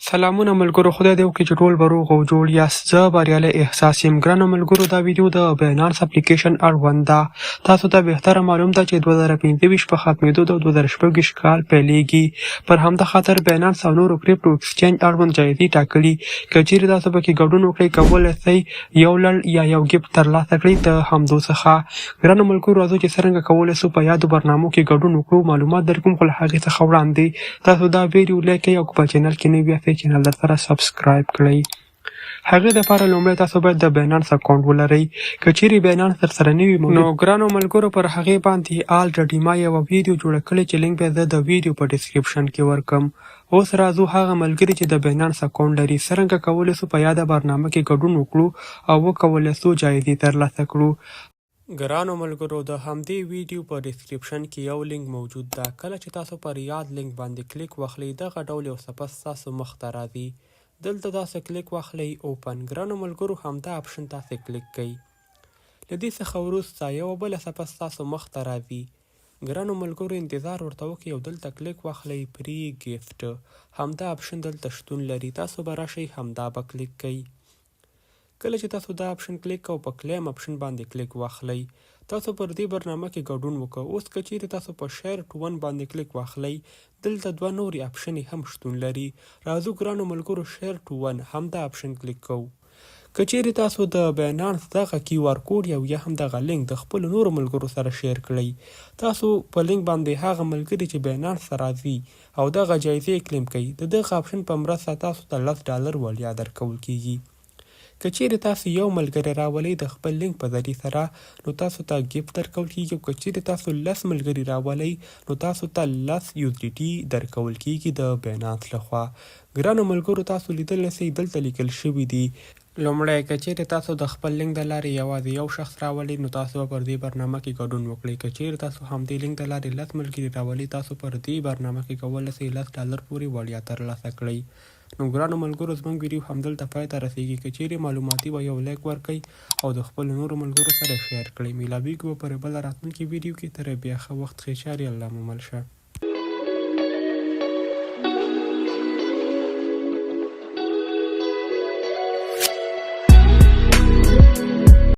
سلامونه ملګرو، خدای دې وکړي چې ټول به روغ او جوړ یاست. زه بریالی احساس یم. ګرانو ملګرو، دا ویډیو د بینانس اپلیکیشن اړوند ده. تاسو ته بهتره معلوم ده چې 2025 په ختمېدو د 2026 کال پیلېږي. پر همدا خاطر بینانس او نورو کریپټو ایکسچینج اړوند جایزې ټاکلي. که چیرې تاسو پکې ګډون وکړئ، کولی شئ یو لړ یا یو ګفټ ترلاسه کړئ د همدو څخه. ګرانو ملګرو، راځو چې څرنګه کولی شو په یادو برنامو کې ګډون وکړو. معلومات درکوم، خو له هغې څخه وړاندې تاسو دا ویډیو لایک کړئ او که په چینل کې نوي یاستئ چینل درسره سبسکرایب کړئ. هغې دپاره لومړی تاسو باید د بینانس اکاونټ ولرئ. که چیرې بینانس درسره نه وي نو ګرانو ملګرو، پر هغې باندې الریډي ما یوه ویډیو جوړه کړې چې لینک به زه د ویډیو په ډسکرپشن کې ورکړم. اوس راځو هغه ملګري چې د بینانس اکاونټ لري څرنګه کولی شو په یاده برنامه کې ګډون وکړو او وکولی شو جایزې ترلاسه کړو. ګرانو ملګرو، د همدې ویډیو په ډسکرپشن کې یو لینک موجود ده. کله چې تاسو پر یاد لینک باندې کلیک واخلئ، دغه ډول یو صفحه ستاسو مخ ته راځي. دلته تاسو کلیک واخلئ اوپن. ګرانو ملګرو، همدا اپشن تاسو کلیک کړئ. له دې څخه وروسته یوه بله صفحه ستاسو مخ ته راځي. ګرانو ملګرو، انتظار ورته وکړئ او دلته کلیک واخلئ پری ګفټ. همدا اپشن دلته شتون لري. تاسو به راشئ، همدا به کلیک کړئ. کله چې تاسو دا اپشن کلیک کوئ، په کلیم اپشن باندې کلیک واخلئ. تاسو پر دې برنامه کې ګډون وکړئ. اوس که چیرې تاسو په شیر ټو ون باندې کلیک واخلئ، دلته دوه نورې اپشنې هم شتون لري. راځو ګرانو ملګرو، شیر ټو ون همدا اپشن کلیک کوو. که چیرې تاسو د بینانس دغه کیو آر کوډ یا هم دغه لینک د خپلو نورو ملګرو سره شیر کړئ، تاسو په لینک باندې هغه ملګري چې بینانس ته راځي او دغه جایزې کلیم کوي، د دغه اپشن په مرسته تاسو ته $10 وړیا درکول کیږي. که چیرې تاسو یو ملګری راولئ د خپل لینک په ذریعې سره، نو تاسو ته ګفټ درکول کیږي. او که چیرې تاسو 10 ملګري راولئ، نو تاسو ته 10 USDT درکول کیږي د بینانس لخوا. ګرانو ملګرو، تاسو لیدلی شئ دلته لیکل شوي دي. لومړی، که چیرې تاسو د خپل لینک د لارې یوازې یو شخص راولئ، نو تاسو به پر دې برنامه کې ګډون وکړئ. که چیرې تاسو همدې لینک د لارې 10 ملګري راولئ، تاسو پر دې برنامه کې کولی شئ $10 پورې وړیا ترلاسه کړئ. نو ګرانو ملګرو، زموږ ویډیو همدلته پای ته رسیږي. که چیرې معلوماتي به یو لایک ورکړئ او د خپلو نورو ملګرو سره شیر کړئ. میلاویږو به پر بله راتلونکي ویډیو کې. تر بیا ښه وخت، ښې چارې، الله مو مل شه.